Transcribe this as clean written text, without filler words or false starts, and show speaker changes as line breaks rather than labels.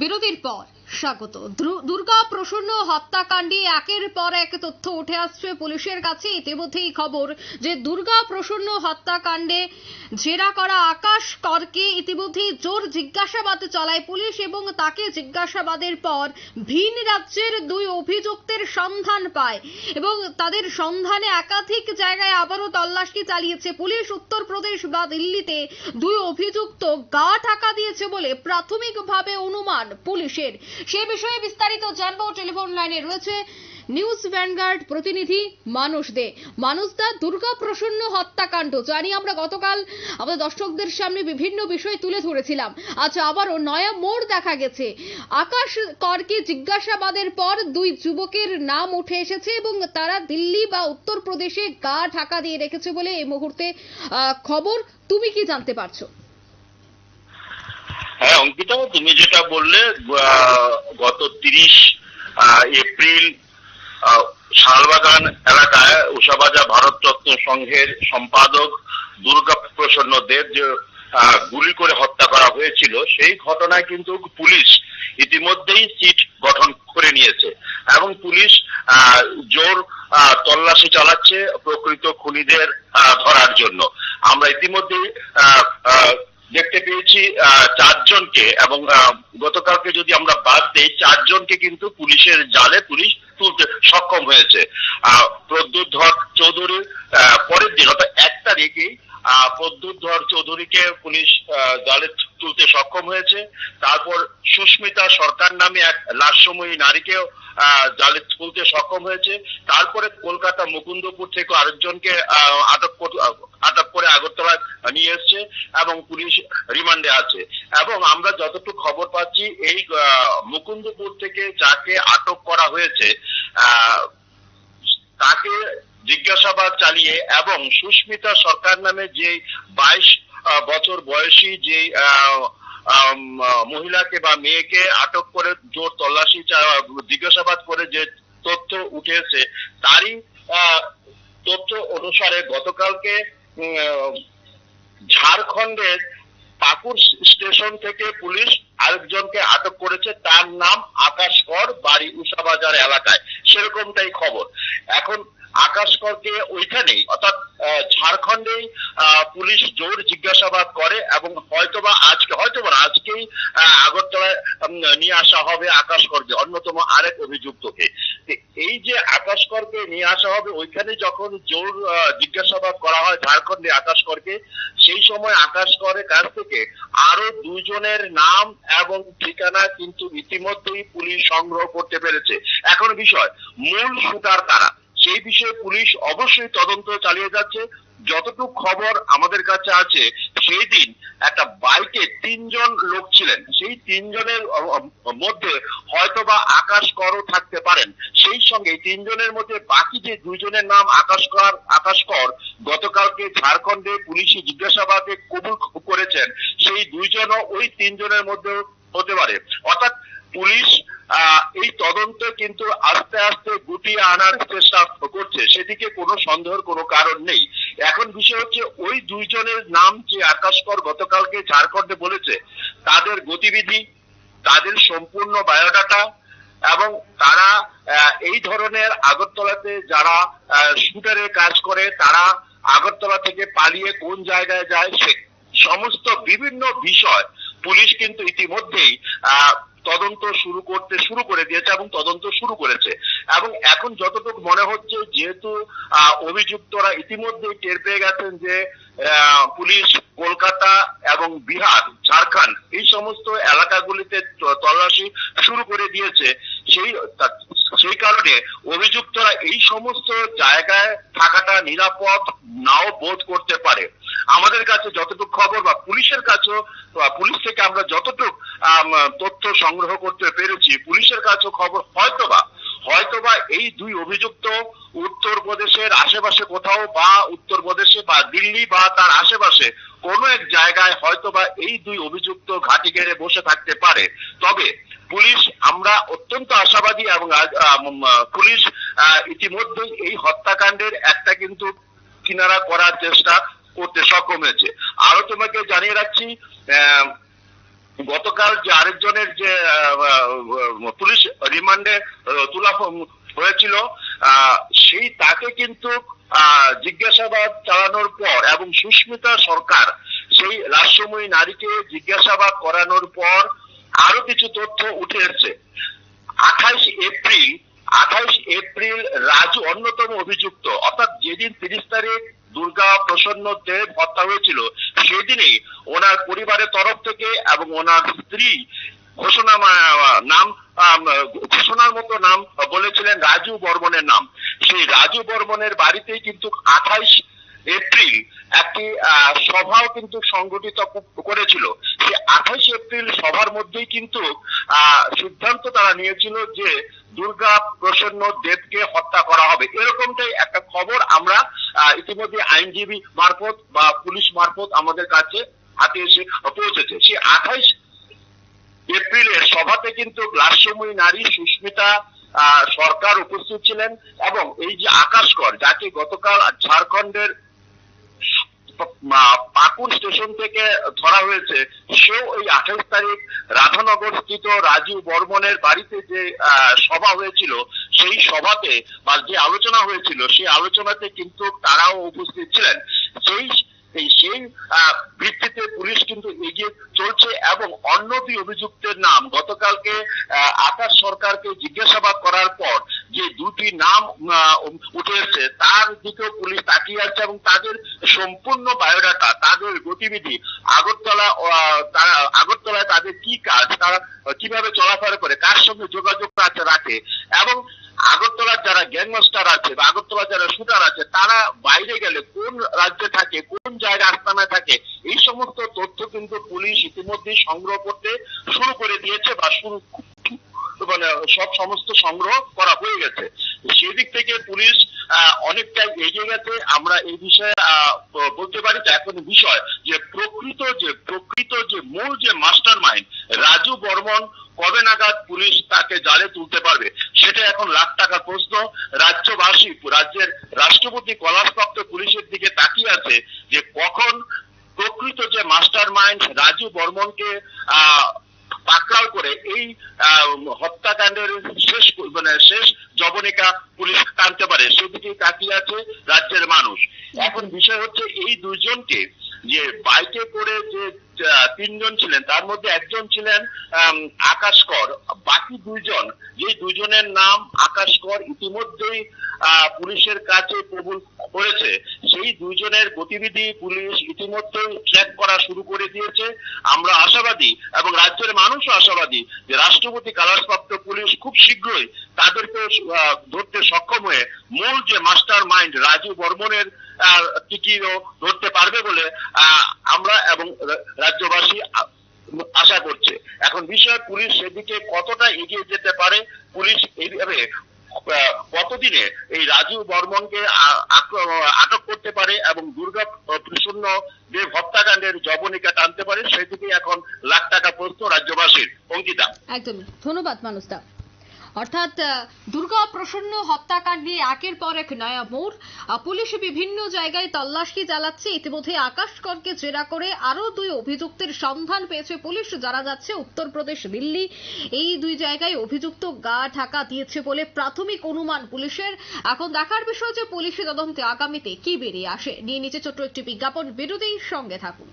বিরতির পর স্বাগত। দুর্গা প্রসন্ন হত্যাকাণ্ডে একের পর এক তথ্য উঠে আসছে পুলিশের কাছে। ইতিমধ্যেই খবর যে দুর্গা প্রসন্ন হত্যাকাণ্ডে জেরা করা আকাশ করকে ইতিমধ্যেই জোর জিজ্ঞাসাবাদ চালায় পুলিশ এবং তাকে জিজ্ঞাসাবাদের পর ভিন রাজ্যের দুই অভিযুক্তের সন্ধান পায় এবং তাদের সন্ধানে একাধিক জায়গায় আবারও তল্লাশি চালিয়েছে পুলিশ। উত্তরপ্রদেশ বা দিল্লিতে দুই অভিযুক্ত গা ঢাকা দিয়েছে বলে প্রাথমিকভাবে অনুমান পুলিশের। সে বিষয়ে বিস্তারিত জানবো। টেলিফোন লাইনে রয়েছে নিউজ ভ্যানগার্ড প্রতিনিধি মানুষ দে। মানুষদা, দুর্গা প্রসন্ন হত্যাকাণ্ড জানি আমরা গতকাল আমাদের দর্শকদের সামনে বিভিন্ন বিষয় তুলে ধরেছিলাম। আচ্ছা, আবারও নয়া মোড় দেখা গেছে। আকাশ করকে জিজ্ঞাসাবাদের পর দুই যুবকের নাম উঠে এসেছে এবং তারা দিল্লি বা উত্তরপ্রদেশে গা ঢাকা দিয়ে রেখেছে বলে এই মুহূর্তে খবর। তুমি কি জানতে পারছো?
হ্যাঁ অঙ্কিতা, তুমি যেটা বললে, গত 30 এপ্রিল শালবাগান এলাকায় উষাবাজা ভারতরত্ন সংঘের সম্পাদক দুর্গা প্রসন্ন দেব যে গুলি করে হত্যা করা হয়েছিল, সেই ঘটনায় কিন্তু পুলিশ ইতিমধ্যেই সিট গঠন করে নিয়েছে এবং পুলিশ জোর তল্লাশি চালাচ্ছে প্রকৃত খুনিদের ধরার জন্য। আমরা ইতিমধ্যেই দেখতে পেয়েছি 4 জনকে, এবং গতকালকে যদি আমরা বাদ দেই 4 জনকে কিন্তু পুলিশের জালে পুলিশ তুলতে সক্ষম হয়েছে। প্রদ্যুৎ ধর চৌধুরী পরের দিন অর্থাৎ 1 তারিখে প্রদ্যুৎ ধর চৌধুরীকে পুলিশ জালে তুলতে সক্ষম হয়েছে। তারপর সুস্মিতা সরকার নামে এক লাশময়ী নারীকেও জালে তুলতে সক্ষম হয়েছে। তারপরে কলকাতা মুকুন্দপুর থেকে আরেকজনকে আটক করে আগরতলায় নিয়ে এসছে এবং পুলিশ রিমান্ডে আছে। এবং আমরা যতটুকু খবর পাচ্ছি, এই মুকুন্দপুর থেকে যাকে আটক করা হয়েছে তাকে জিজ্ঞাসাবাদ চালিয়ে এবং সুস্মিতা সরকার নামে যে 22 বছর বয়সী যে মহিলাকে বা মেয়েকে আটক করে জোর তল্লাশি জিজ্ঞাসাবাদ করে যে তথ্য উঠেছে, তারই তথ্য অনুসারে গতকালকে ঝাড়খণ্ডের পাকুড় স্টেশন থেকে পুলিশ আরেকজনকে আটক করেছে। তার নাম আকাশ কর, বাড়ি উষাবাজার এলাকায়, সেরকমটাই খবর। এখন আকাশ করকে ওইখানেই অর্থাৎ ঝাড়খণ্ডেই পুলিশ জোর জিজ্ঞাসাবাদ করে এবং হয়তোবা আজকেই আগরতলায় নিয়ে আসা হবে আকাশ করকে, অন্যতম আরেক অভিযুক্তকে। এই যে আকাশ করকে নিয়ে আসা হবে, ওইখানে যখন জোর জিজ্ঞাসাবাদ করা হয় ঝাড়খণ্ডে আকাশ করকে, সেই সময় আকাশ করের কাছ থেকে আরো 2 জনের নাম এবং ঠিকানা কিন্তু ইতিমধ্যেই পুলিশ সংগ্রহ করতে পেরেছে। এখন বিষয়, মূল শুটার কারা, সেই বিষয়ে পুলিশ অবশ্যই তদন্ত চালিয়ে যাচ্ছে। যতটুকু খবর আমাদের কাছে আছে, সেই দিন একটা বাইকে 3 জন লোক ছিলেন। সেই 3 জনের মধ্যে হয়তোবা আকাশ করও থাকতে পারেন। সেই সঙ্গে 3 জনের মধ্যে বাকি যে 2 জনের নাম আকাশ কর গতকালকে ঝাড়খণ্ডে পুলিশি জিজ্ঞাসাবাদে কবুল করেছেন, সেই 2 জনও ওই 3 জনের মধ্যে হতে পারে। অর্থাৎ পুলিশ এই তদন্ত কিন্তু আস্তে আস্তে গুটিয়ে আনার চেষ্টা করছে, সেদিকে কোনো সন্দেহের কোনো কারণ নেই। এখন বিষয় হচ্ছে, ওই 2 জনের নাম যে আকাশ কর গতকালকে ঝাড়খণ্ডে বলেছে, তাদের গতিবিধি, তাদের সম্পূর্ণ বায়োডাটা এবং তারা এই ধরনের আগরতলাতে যারা শুটারের কাজ করে, তারা আগরতলা থেকে পালিয়ে কোন জায়গায় যায়, সে সমস্ত বিভিন্ন বিষয় পুলিশ কিন্তু ইতিমধ্যেই তদন্ত শুরু করে দিয়েছে এবং তদন্ত শুরু করেছে। এবং এখন যতটুকু মনে হচ্ছে, যেহেতু অভিযুক্তরা ইতিমধ্যেই টের পেয়ে গেছেন যে পুলিশ কলকাতা এবং বিহার, ঝাড়খণ্ড এই সমস্ত এলাকাগুলিতে তল্লাশি শুরু করে দিয়েছে, সেই কারণে অভিযুক্তরা এই সমস্ত জায়গায় থাকাটা নিরাপদ নাও বোধ করতে পারে। আমাদের কাছে যতটুকু খবর বা পুলিশের কাছেও, পুলিশ থেকে আমরা যতটুকু তথ্য সংগ্রহ করতে পেরেছি, পুলিশের কাছেও খবর হয়তোবা এই 2 অভিযুক্ত উত্তরপ্রদেশের আশেপাশে কোথাও বা উত্তরপ্রদেশে বা দিল্লি বা তার আশেপাশে কোনো এক জায়গায় হয়তোবা এই 2 অভিযুক্ত ঘাঁটি গেড়ে বসে থাকতে পারে। তবে পুলিশ, আমরা অত্যন্ত আশাবাদী এবং পুলিশ ইতিমধ্যেই এই হত্যাকাণ্ডের একটা কিন্তু কিনারা করার চেষ্টা করতে সক্ষম হয়েছে। আরো তোমাকে জানিয়ে রাখছি, গতকাল যে আরেকজনের যে রিমান্ডে তোলা হয়েছিল, সেই তাকে কিন্তু জিজ্ঞাসাবাদ চালানোর পর এবং সুস্মিতা সরকার সেই লাশময়ী নারীকে জিজ্ঞাসাবাদ করানোর পর আরো কিছু তথ্য উঠে এসেছে। 28 এপ্রিল রাজু অন্যতম অভিযুক্ত, অর্থাৎ যেদিন 30 তারিখ দুর্গা প্রসন্ন দেব হত্যা হয়েছিল সেদিনই ওনার পরিবারের তরফ থেকে এবং ওনার স্ত্রী ঘোষণার মতো নাম বলেছিলেন রাজু বর্মনের নাম। সেই রাজু বর্মনের বাড়িতেই কিন্তু 28 এপ্রিল একটি সভাও কিন্তু সংগঠিত করেছিল। সেই 28 এপ্রিল সভার মধ্যেই কিন্তু সিদ্ধান্ত তারা নিয়েছিল যে দুর্গা প্রসন্ন দেবকে হত্যা করা হবে, এরকমটাই একটা খবর আমরা ইতিমধ্যে আইনজীবী মারফত বা পুলিশ মারফত আমাদের কাছে হাতে এসে পৌঁছেছে। সেই 28 এপ্রিলের সভাতে কিন্তু লাশময়ী নারী সুস্মিতা সরকার উপস্থিত ছিলেন এবং এই যে আকাশ কর, যাকে গতকাল ঝাড়খণ্ডের পাকুড় স্টেশন থেকে ধরা হয়েছে, সেও এই 28 তারিখ রাধানগর স্থিত রাজু বর্মনের বাড়িতে যে সভা হয়েছিল সেই সভাতে বা যে আলোচনা হয়েছিল সেই আলোচনাতে কিন্তু তারাও উপস্থিত ছিলেন। সেই ভিত্তিতে পুলিশ কিন্তু এগিয়ে চলছে এবং অন্য দুই অভিযুক্তের নাম গতকালকে আকাশ সরকারকে জিজ্ঞাসাবাদ করার পর যে দুটি নাম উঠে এসেছে তার দিকেও পুলিশ তাকিয়ে আছে এবং তাদের সম্পূর্ণ বায়োডাটা, তাদের গতিবিধি, আগরতলায় তাদের কি কাজ, তারা কিভাবে চলাফেরা করে, কার সঙ্গে যোগাযোগ রাখে এবং আগরতলার যারা গ্যাংমাস্টার আছে বা আগরতলার যারা শুটার আছে তারা বাইরে গেলে কোন রাজ্যে থাকে, কোন জায়গায় আস্তানায় থাকে, এই সমস্ত তথ্য কিন্তু পুলিশ ইতিমধ্যেই সংগ্রহ করতে শুরু করে দিয়েছে বা সমস্ত সংগ্রহ করা হয়ে গেছে। সেদিক থেকে পুলিশ অনেকটাই এগিয়ে গেছে। আমরা এই বিষয়ে বলতে পারি যে এখন বিষয় যে প্রকৃত যে মূল যে মাস্টার মাইন্ড রাজু বর্মন কবে নাগাদ পুলিশ তাকে জালে তুলতে পারবে সেটা এখন লাখ টাকার প্রশ্ন। রাজ্যবাসী, রাজ্যের রাষ্ট্রপতি কলাশপ্রাপ্ত পুলিশের দিকে তাকিয়ে আছে যে কখন প্রকৃত যে মাস্টার মাইন্ড রাজু বর্মনকে পাকড়াও করে এই হত্যাকাণ্ডের শেষ জবনিকা পুলিশ টানতে পারে, সেদিকে তাকিয়ে আছে রাজ্যের মানুষ। এখন বিষয় হচ্ছে এই দুইজনকে যে বাইকে করে যে 3 জন ছিলেন তার মধ্যে একজন ছিলেন আকাশ কর, বাকি যে দুইজনের নাম আকাশ কর ইতিমধ্যেই পুলিশের কাছে কবুল করেছে, সেই দুইজনের গতিবিধি পুলিশ ইতিমধ্যেই ট্র্যাক করা শুরু করে দিয়েছে। আমরা আশাবাদী এবং রাজ্যের মানুষও আশাবাদী যে রাষ্ট্রপতি কালারপ্রাপ্ত পুলিশ খুব শীঘ্রই তাদেরকে ধরতে সক্ষম হয়ে মূল যে মাস্টার মাইন্ড রাজু বর্মনের টিকিও ধরতে পারবে বলে আমরা এবং রাজ্যবাসী আশা করছে। এখন বিষয় পুলিশ সেদিকে কতটা এগিয়ে যেতে পারে, পুলিশ এইভাবে কতদিনে এই রাজু বর্মনকে আটক করতে পারে এবং দুর্গা প্রসন্ন দেব হত্যাকাণ্ডের জবনিকা টানতে পারে, সেদিকে এখন লাখ টাকা প্রশ্ন রাজ্যবাসীর। অঙ্কিতা,
একদমই ধন্যবাদ মানুষদা। অর্থাৎ দুর্গা প্রসন্ন হত্যাকাণ্ডে একের পর এক নয়া মোড়, পুলিশ বিভিন্ন জায়গায় তল্লাশি চালাচ্ছে। ইতিমধ্যে আকাশ করকে জেরা করে আরো 2 অভিযুক্তের সন্ধান পেয়েছে পুলিশ। জানা যাচ্ছে উত্তরপ্রদেশ, দিল্লি এই 2 জায়গায় অভিযুক্ত গা ঢাকা দিয়েছে বলে প্রাথমিক অনুমান পুলিশের। এখন দেখার বিষয় যে পুলিশের তদন্তে আগামীতে কি বেরিয়ে আসে। নিয়ে নিচে ছোট্ট একটি বিজ্ঞাপন, বিরতির সঙ্গে থাকুন।